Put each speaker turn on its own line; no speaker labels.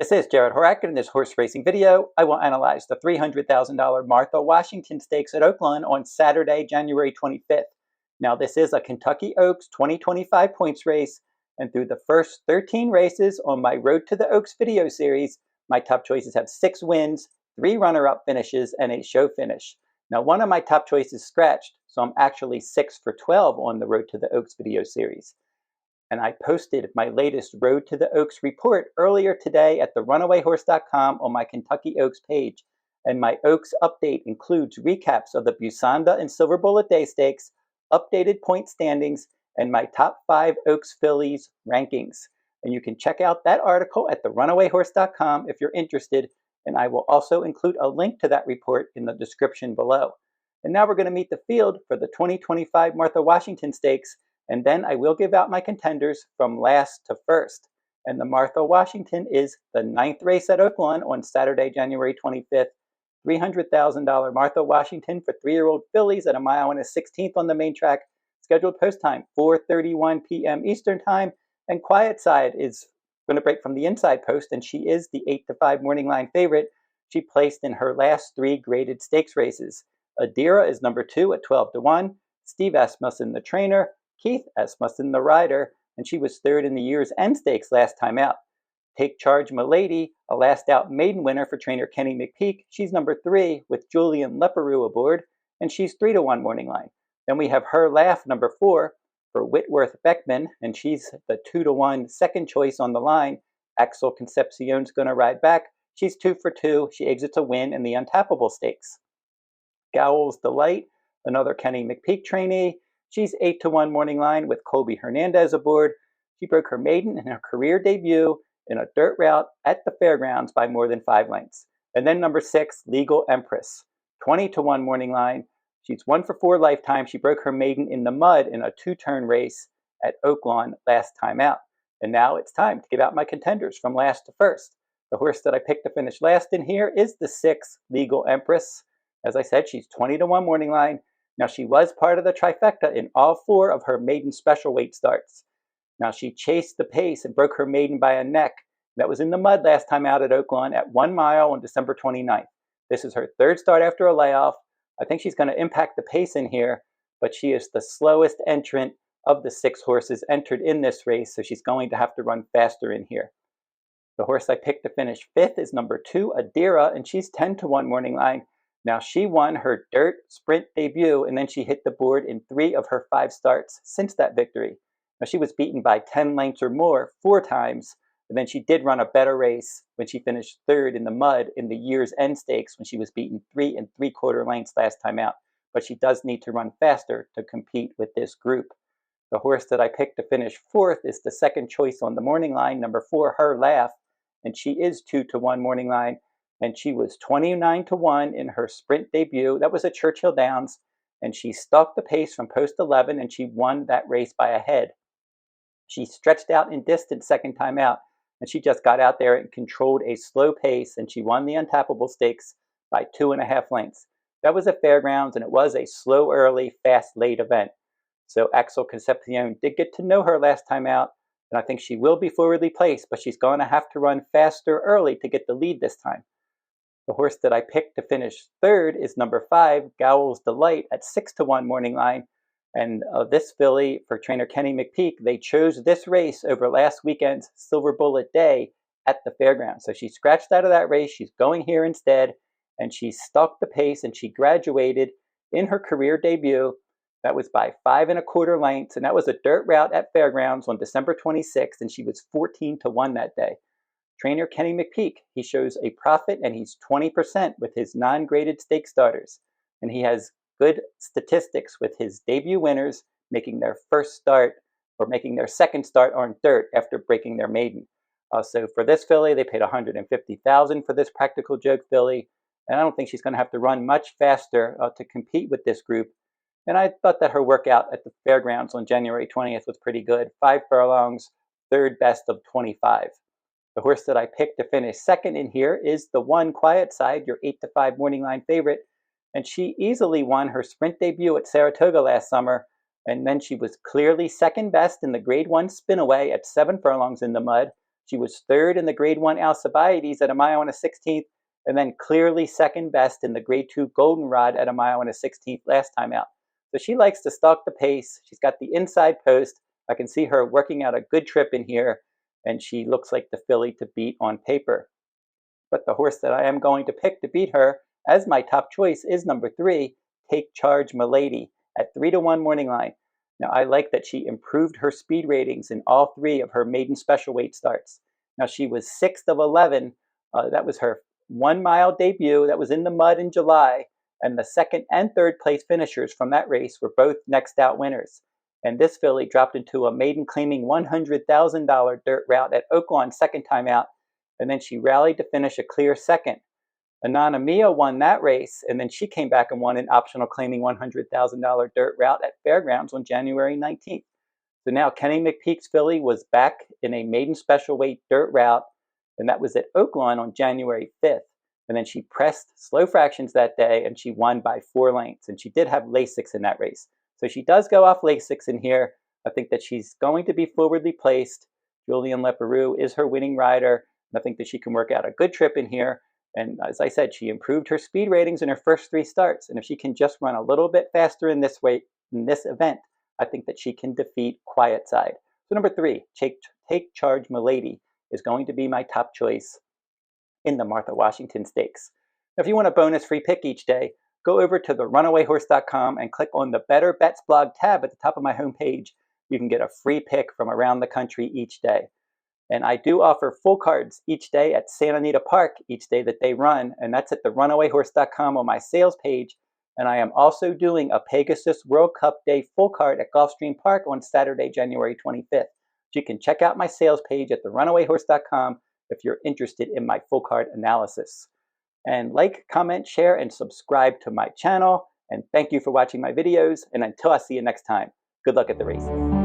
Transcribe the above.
This is Jarrod Horak, and in this horse racing video, I will analyze the $300,000 Martha Washington Stakes at Oaklawn on Saturday, January 25th. Now, this is a Kentucky Oaks 2025 points race, and through the first 13 races on my Road to the Oaks video series, my top choices have 6 wins, 3 runner-up finishes, and a show finish. Now, one of my top choices scratched, so I'm actually 6 for 12 on the Road to the Oaks video series. And I posted my latest Road to the Oaks report earlier today at the runawayhorse.com on my Kentucky Oaks page. And my Oaks update includes recaps of the Busanda and Silver Bullet Day Stakes, updated point standings, and my top 5 Oaks fillies rankings. And you can check out that article at the runawayhorse.com if you're interested. And I will also include a link to that report in the description below. And now we're going to meet the field for the 2025 Martha Washington Stakes. And then I will give out my contenders from last to first. And the Martha Washington is the 9th race at Oaklawn on Saturday, January 25th. $300,000 Martha Washington for 3-year-old fillies at 1 1/16 on the main track. Scheduled post time 4:31 p.m. Eastern Time. And Quietside is going to break from the inside post, and she is the 8-5 morning line favorite. She placed in her last 3 graded stakes races. Adeera is number 2 at 12-1. Steve Asmussen, the trainer. Keith Asmussen, the rider, and she was 3rd in the year's end stakes last time out. Take Charge Milday, a last out maiden winner for trainer Kenny McPeek. She's number 3 with Julian Leparoux aboard, and she's 3-1 morning line. Then we have Her Laugh, number 4 for Whitworth Beckman, and she's the 2-1 second choice on the line. Axel Concepcion's going to ride back. She's 2 for 2. She exits a win in the Untappable Stakes. Gowells Delight, another Kenny McPeek trainee. She's 8-1 morning line with Colby Hernandez aboard. She broke her maiden in her career debut in a dirt route at the fairgrounds by more than 5 lengths. And then number 6, Legal Empress, 20-1 morning line. She's 1 for 4 lifetime. She broke her maiden in the mud in a 2-turn race at Oaklawn last time out. And now it's time to give out my contenders from last to first. The horse that I picked to finish last in here is the 6, Legal Empress. As I said, she's 20-1 morning line. Now, she was part of the trifecta in all 4 of her maiden special weight starts. Now, she chased the pace and broke her maiden by a neck. That was in the mud last time out at Oaklawn at 1 mile on December 29th. This is her 3rd start after a layoff. I think she's going to impact the pace in here, but she is the slowest entrant of the 6 horses entered in this race, so she's going to have to run faster in here. The horse I picked to finish 5th is number 2, Adeera, and she's 10-1 morning line. Now, she won her dirt sprint debut, and then she hit the board in 3 of her 5 starts since that victory. Now, she was beaten by 10 lengths or more 4 times, and then she did run a better race when she finished 3rd in the mud in the year's end stakes when she was beaten 3 3/4 lengths last time out. But she does need to run faster to compete with this group. The horse that I picked to finish 4th is the second choice on the morning line, number 4, Her Laugh, and she is 2-1 morning line. And she was 29-1 in her sprint debut. That was at Churchill Downs. And she stalked the pace from post 11, and she won that race by a head. She stretched out in distance second time out, and she just got out there and controlled a slow pace, and she won the Untappable Stakes by 2.5 lengths. That was at Fairgrounds, and it was a slow early, fast late event. So Axel Concepcion did get to know her last time out, and I think she will be forwardly placed, but she's going to have to run faster early to get the lead this time. The horse that I picked to finish 3rd is number 5, Gowells Delight, at 6-1 morning line. And this filly, for trainer Kenny McPeek, they chose this race over last weekend's Silver Bullet Day at the fairgrounds. So she scratched out of that race. She's going here instead. And she stalked the pace, and she graduated in her career debut. That was by 5 1/4 lengths. And that was a dirt route at fairgrounds on December 26th. And she was 14-1 that day. Trainer Kenny McPeek, he shows a profit, and he's 20% with his non-graded stake starters. And he has good statistics with his debut winners making their first start or making their second start on dirt after breaking their maiden. So for this filly, they paid $150,000 for this practical joke filly. And I don't think she's going to have to run much faster to compete with this group. And I thought that her workout at the fairgrounds on January 20th was pretty good. 5 furlongs, 3rd best of 25. The horse that I picked to finish 2nd in here is the 1, Quietside, your 8-5 morning line favorite. And she easily won her sprint debut at Saratoga last summer. And then she was clearly 2nd best in the Grade 1 spinaway at 7 furlongs in the mud. She was third in the Grade 1 Alcibiades at a mile and a 16th, and then clearly second best in the Grade 2 Goldenrod at a mile and a 16th last time out. So she likes to stalk the pace. She's got the inside post. I can see her working out a good trip in here, and she looks like the filly to beat on paper. But the horse that I am going to pick to beat her as my top choice is number 3, Take Charge Milady, at 3-1 morning line. Now, I like that she improved her speed ratings in all 3 of her maiden special weight starts. Now, she was 6th of 11. That was her 1 mile debut. That was in the mud in July. And the 2nd and 3rd place finishers from that race were both next out winners. And this filly dropped into a maiden claiming $100,000 dirt route at Oaklawn second time out. And then she rallied to finish a clear second. Anana Mia won that race, and then she came back and won an optional claiming $100,000 dirt route at Fairgrounds on January 19th. So now Kenny McPeak's filly was back in a maiden special weight dirt route, and that was at Oaklawn on January 5th. And then she pressed slow fractions that day, and she won by 4 lengths. And she did have Lasix in that race. So she does go off Lasix in here. I think that she's going to be forwardly placed. Julian Leparoux is her winning rider. And I think that she can work out a good trip in here. And as I said, she improved her speed ratings in her first 3 starts. And if she can just run a little bit faster in this event, I think that she can defeat Quietside. So number 3, Take Charge Milady, is going to be my top choice in the Martha Washington Stakes. Now, if you want a bonus free pick each day, go over to the runawayhorse.com and click on the Better Bets blog tab at the top of my homepage. You can get a free pick from around the country each day. And I do offer full cards each day at Santa Anita Park each day that they run, and that's at the runawayhorse.com on my sales page. And I am also doing a Pegasus World Cup Day full card at Gulfstream Park on Saturday, January 25th. So you can check out my sales page at the runawayhorse.com if you're interested in my full card analysis. And like, comment, share, and subscribe to my channel. And thank you for watching my videos. And until I see you next time, good luck at the races.